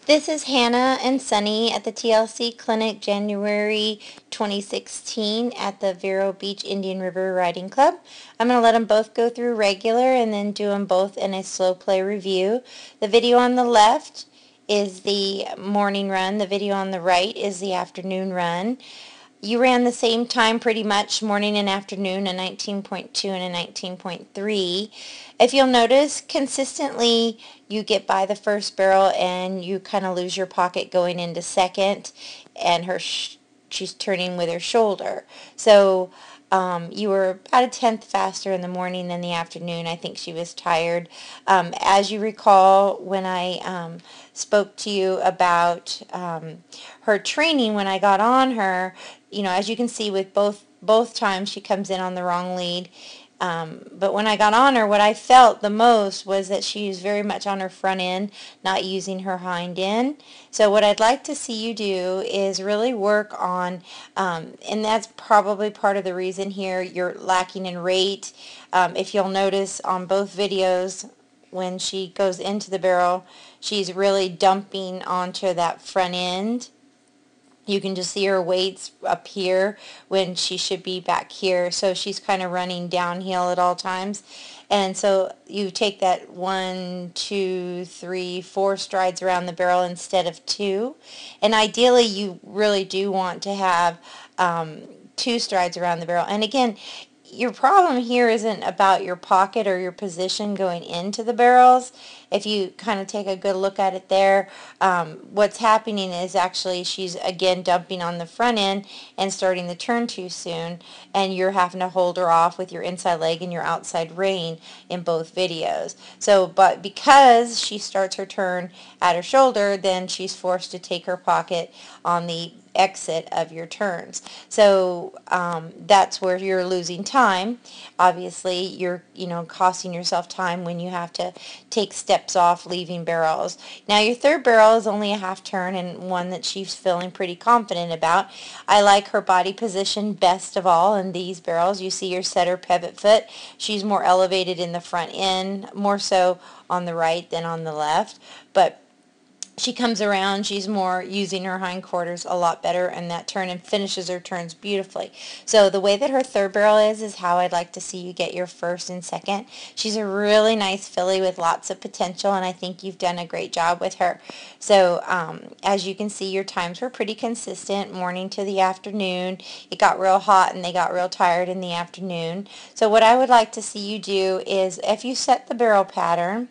This is Hannah and Sunny at the TLC Clinic, January 2016 at the Vero Beach Indian River Riding Club. I'm going to let them both go through regular and then do them both in a slow play review. The video on the left is the morning run. The video on the right is the afternoon run. You ran the same time pretty much, morning and afternoon, a 19.2 and a 19.3. If you'll notice, consistently you get by the first barrel and you kind of lose your pocket going into second, and she's turning with her shoulder. So you were about a tenth faster in the morning than the afternoon. I think she was tired. As you recall, when I spoke to you about her training, when I got on her, as you can see with both times she comes in on the wrong lead. But when I got on her, what I felt the most was that she's very much on her front end, not using her hind end. So what I'd like to see you do is really work on, and that's probably part of the reason here you're lacking in rate. If you'll notice on both videos, when she goes into the barrel, she's really dumping onto that front end. You can just see her weights up here when she should be back here. So she's kind of running downhill at all times. And so you take that 1, 2, 3, 4 strides around the barrel instead of 2. And ideally you really do want to have 2 strides around the barrel. And again, your problem here isn't about your pocket or your position going into the barrels. If you kind of take a good look at it there, what's happening is actually she's again dumping on the front end and starting the turn too soon, and you're having to hold her off with your inside leg and your outside rein in both videos. So, but because she starts her turn at her shoulder, then she's forced to take her pocket on the exit of your turns. So that's where you're losing time. Obviously, you're costing yourself time when you have to take steps off leaving barrels. Now your third barrel is only a half turn and one that she's feeling pretty confident about. I like her body position best of all in these barrels. You see your setter pivot foot. She's more elevated in the front end, more so on the right than on the left. But she comes around, she's more using her hindquarters a lot better in that turn and finishes her turns beautifully. So the way that her third barrel is how I'd like to see you get your first and second. She's a really nice filly with lots of potential, and I think you've done a great job with her. So as you can see, your times were pretty consistent morning to the afternoon. It got real hot and they got real tired in the afternoon. So what I would like to see you do is, if you set the barrel pattern,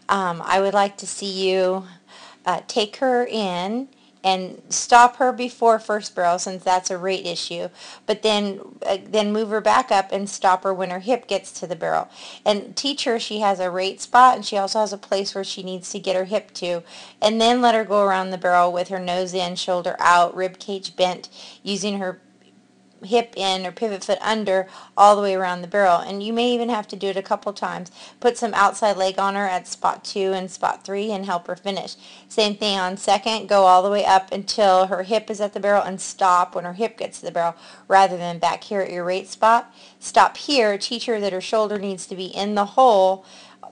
I would like to see you take her in and stop her before first barrel, since that's a rate issue, but then move her back up and stop her when her hip gets to the barrel, and teach her she has a rate spot and she also has a place where she needs to get her hip to, and then let her go around the barrel with her nose in, shoulder out, rib cage bent, using her hip in or pivot foot under all the way around the barrel. And you may even have to do it a couple times. Put some outside leg on her at spot 2 and spot 3 and help her finish. Same thing on second. Go all the way up until her hip is at the barrel and stop when her hip gets to the barrel, rather than back here at your rate spot. Stop here. Teach her that her shoulder needs to be in the hole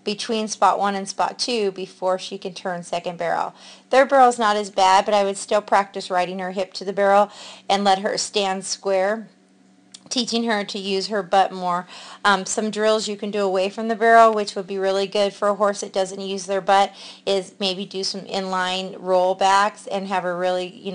between spot 1 and spot 2 before she can turn second barrel. Third barrel is not as bad, but I would still practice riding her hip to the barrel and let her stand square, teaching her to use her butt more. Some drills you can do away from the barrel, which would be really good for a horse that doesn't use their butt, is maybe do some inline rollbacks and have her really,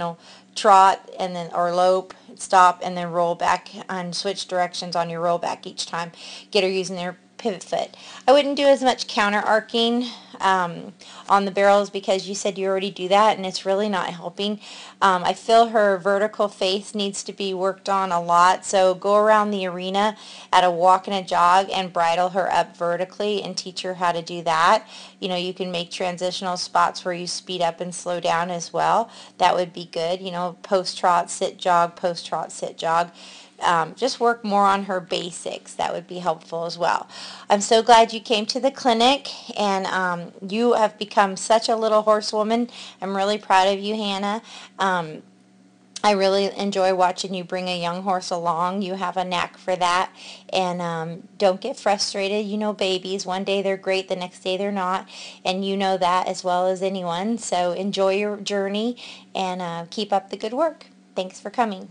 trot and then or lope, stop, and then roll back and switch directions on your roll back each time. Get her using their pivot foot. I wouldn't do as much counter arcing on the barrels, because you said you already do that and it's really not helping. I feel her vertical face needs to be worked on a lot, so go around the arena at a walk and a jog and bridle her up vertically and teach her how to do that. You can make transitional spots where you speed up and slow down as well. That would be good. Post trot, sit jog, post trot, sit jog. Just work more on her basics. That would be helpful as well. I'm so glad you came to the clinic, and you have become such a little horsewoman. I'm really proud of you, Hannah. I really enjoy watching you bring a young horse along. You have a knack for that. And don't get frustrated. You know babies. One day they're great, the next day they're not. And you know that as well as anyone. So enjoy your journey and keep up the good work. Thanks for coming.